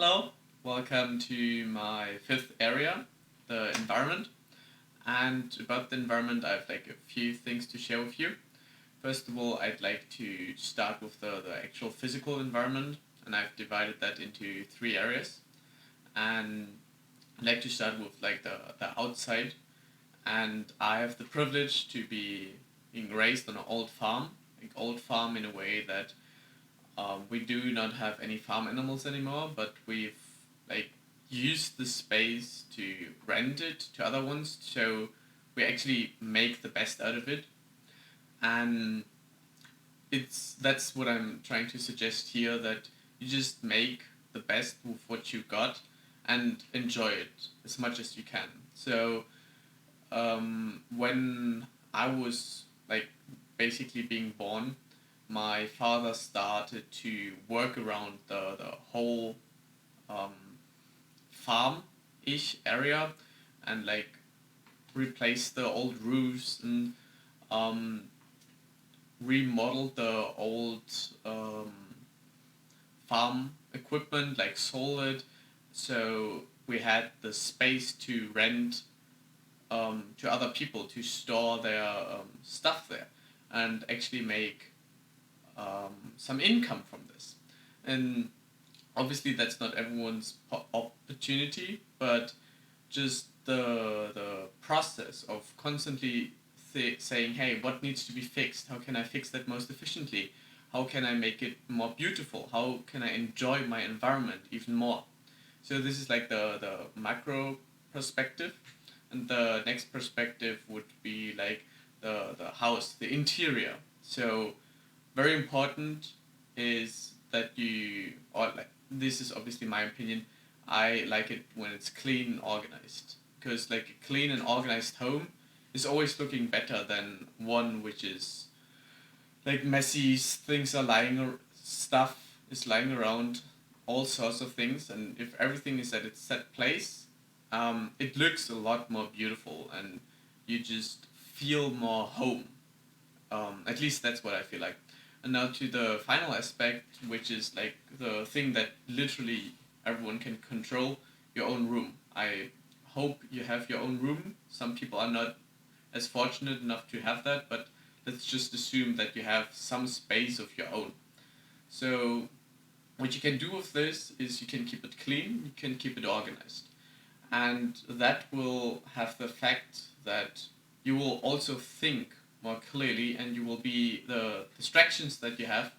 Hello, welcome to my fifth area, the environment. And about the environment, I have like a few things to share with you. First of all, I'd like to start with the actual physical environment, and I've divided that into three areas. And I'd like to start with like the outside. And I have the privilege to be being raised on an old farm, like old farm in a way that we do not have any farm animals anymore, but we've like used the space to rent it to other ones, so we actually make the best out of it. And it's that's what I'm trying to suggest here, that you just make the best with what you got and enjoy it as much as you can. So when I was like basically being born, my father started to work around the whole um, farm ish area and like replace the old roofs and um, remodel the old um, farm equipment, like sold it. So we had the space to rent to other people to store their stuff there and actually make some income from this. And obviously, that's not everyone's opportunity, but just the process of constantly saying, "Hey, what needs to be fixed? How can I fix that most efficiently? How can I make it more beautiful? How can I enjoy my environment even more?" So this is like the macro perspective, and the next perspective would be like the house, the interior. So very important is that you, or like, this is obviously my opinion, I like it when it's clean and organized, because like a clean and organized home is always looking better than one which is like messy, things are stuff is lying around, all sorts of things. And if everything is at its set place, it looks a lot more beautiful and you just feel more home. At least that's what I feel like. And now to the final aspect, which is like the thing that literally everyone can control, your own room. I hope you have your own room. Some people are not as fortunate enough to have that, but let's just assume that you have some space of your own. So what you can do with this is you can keep it clean, you can keep it organized. And that will have the effect that you will also think more clearly, and you will be, the distractions that you have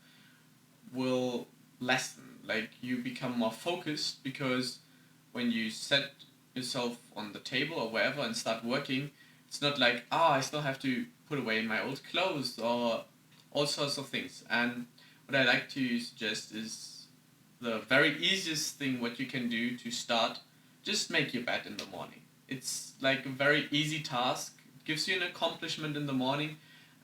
will lessen. Like you become more focused, because when you set yourself on the table or wherever and start working, it's not like, I still have to put away my old clothes or all sorts of things. And what I like to suggest is the very easiest thing what you can do to start, just make your bed in the morning. It's like a very easy task. It gives you an accomplishment in the morning,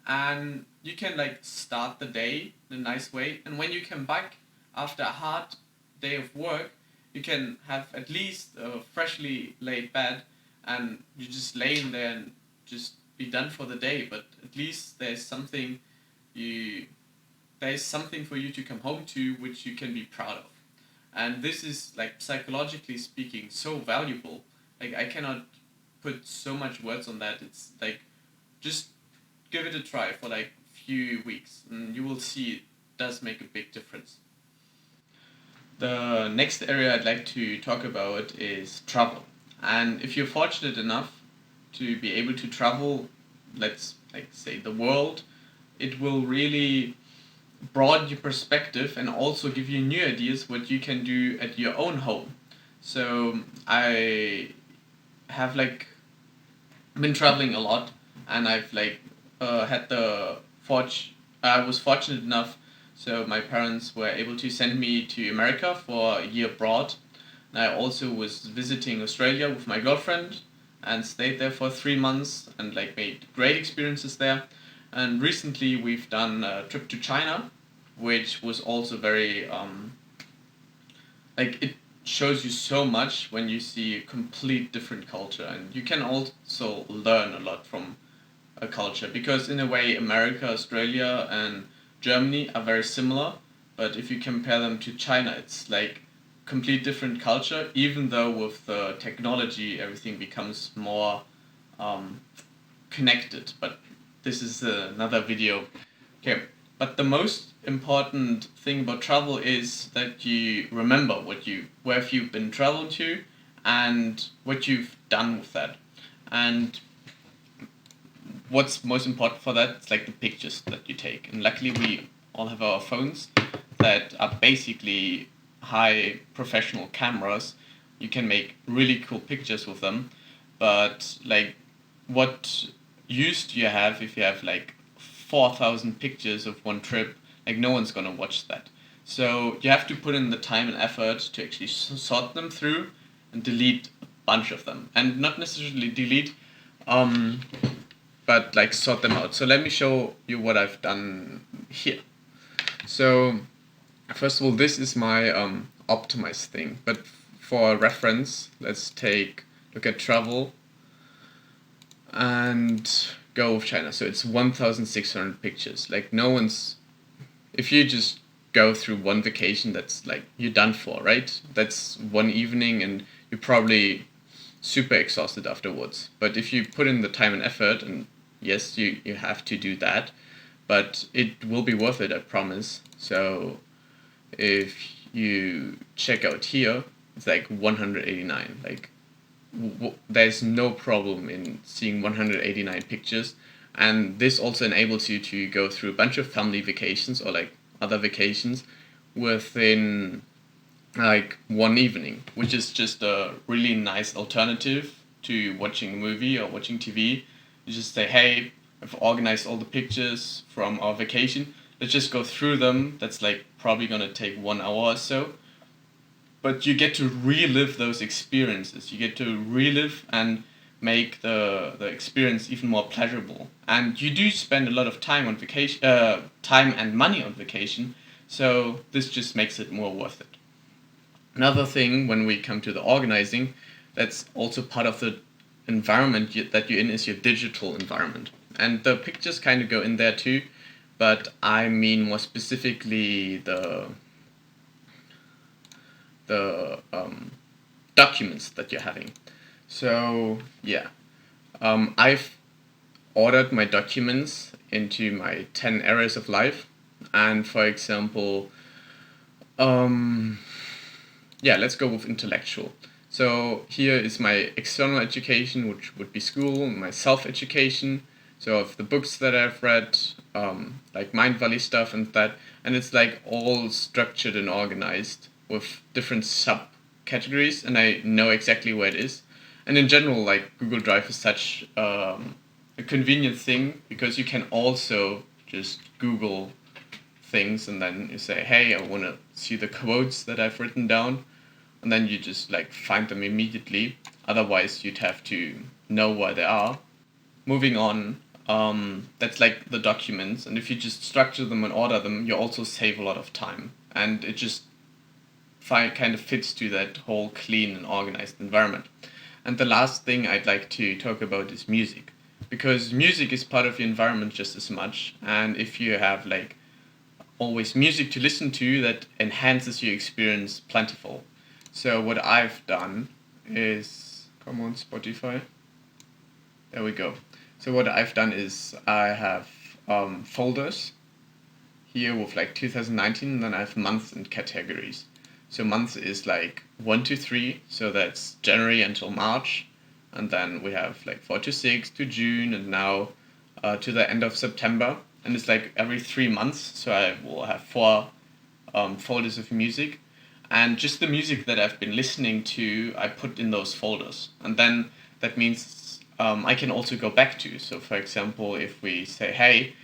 and you can like start the day in a nice way. And when you come back after a hard day of work, you can have at least a freshly laid bed, and you just lay in there and just be done for the day. But at least you there's something for you to come home to which you can be proud of. And this is like psychologically speaking so valuable. Like I cannot put so much words on that. It's like, just give it a try for like few weeks and you will see it does make a big difference. The next area I'd like to talk about is travel. And if you're fortunate enough to be able to travel, let's like say the world, it will really broaden your perspective and also give you new ideas what you can do at your own home. So I have like been traveling a lot, and I've like had the fortune. I was fortunate enough, so my parents were able to send me to America for a year abroad. And I also was visiting Australia with my girlfriend and stayed there for 3 months and like made great experiences there. And recently we've done a trip to China, which was also very like, it shows you so much when you see a complete different culture, and you can also learn a lot from a culture, because in a way America, Australia and Germany are very similar, but if you compare them to China, it's like complete different culture, even though with the technology everything becomes more um, connected. But this is another video. Okay, but the most important thing about travel is that you remember where have you been traveling to, and what you've done with that. And what's most important for that is like the pictures that you take. And luckily we all have our phones that are basically high professional cameras. You can make really cool pictures with them. But like, what use do you have if you have like 4,000 pictures of one trip? Like, no one's gonna watch that. So you have to put in the time and effort to actually sort them through and delete a bunch of them. And not necessarily delete, um, but like sort them out. So let me show you what I've done here. So first of all, this is my optimized thing. But for reference, let's look at travel and go with China. So it's 1,600 pictures. Like, no one's, if you just go through one vacation, that's like you're done for, right? That's one evening and you're probably super exhausted afterwards. But if you put in the time and effort, and yes, you have to do that, but it will be worth it, I promise. So if you check out here, it's like 189. Like, there's no problem in seeing 189 pictures, and this also enables you to go through a bunch of family vacations or like other vacations within like one evening, which is just a really nice alternative to watching a movie or watching TV. You just say, hey, I've organized all the pictures from our vacation, let's just go through them. That's like probably gonna take 1 hour or so, but you get to relive those experiences. You get to relive and make the experience even more pleasurable. And you do spend a lot of time on vacation, time and money on vacation, so this just makes it more worth it. Another thing when we come to the organizing, that's also part of the environment that you're in, is your digital environment. And the pictures kind of go in there too, but I mean more specifically the documents that you're having. So yeah, I've ordered my documents into my 10 areas of life, and for example, yeah, let's go with intellectual. So here is my external education, which would be school, my self-education, so of the books that I've read, like Mind Valley stuff and that, and it's like all structured and organized with different subcategories, and I know exactly where it is. And in general, like Google Drive is such a convenient thing, because you can also just Google things and then you say, hey, I want to see the quotes that I've written down, and then you just like find them immediately. Otherwise, you'd have to know where they are. Moving on, that's like the documents, and if you just structure them and order them, you also save a lot of time, and it just kind of fits to that whole clean and organized environment. And the last thing I'd like to talk about is music, because music is part of your environment just as much, and if you have like always music to listen to, that enhances your experience plentiful. So what I've done is, come on Spotify, there we go. So what I've done is I have folders here with like 2019, and then I have months and categories. So months is like 1 to 3, so that's January until March, and then we have like 4 to 6 to June, and now to the end of September. And it's like every 3 months, so I will have 4 folders of music, and just the music that I've been listening to, I put in those folders, and then that means I can also go back to. So for example, if we say, hey,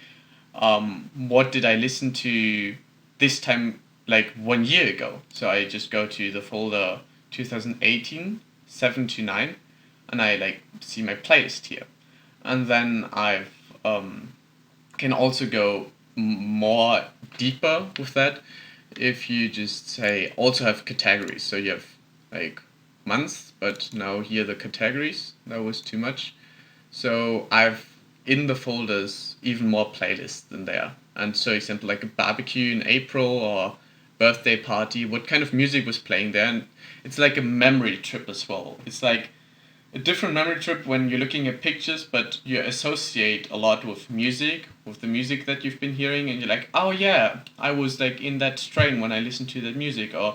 what did I listen to this time, like 1 year ago? So I just go to the folder 2018, 7 to 9, and I like see my playlist here. And then I've can also go more deeper with that if you just say also have categories. So you have like months, but now here the categories, that was too much. So I've in the folders even more playlists than there. And so example like a barbecue in April or birthday party, what kind of music was playing there, and it's like a memory trip as well. It's like a different memory trip when you're looking at pictures, but you associate a lot with the music that you've been hearing, and you're like, oh yeah, I was like in that train when I listened to that music, or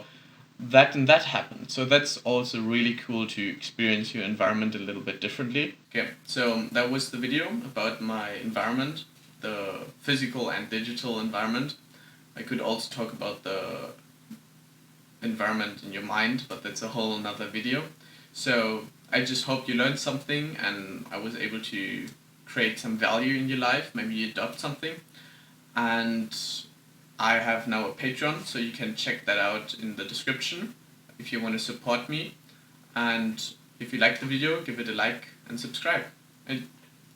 that and that happened. So that's also really cool to experience your environment a little bit differently. Okay, so that was the video about my environment, the physical and digital environment. I could also talk about the environment in your mind, but that's a whole another video. So I just hope you learned something and I was able to create some value in your life. Maybe you adopt something. And I have now a Patreon, so you can check that out in the description if you want to support me. And if you like the video, give it a like and subscribe. And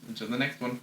until the next one.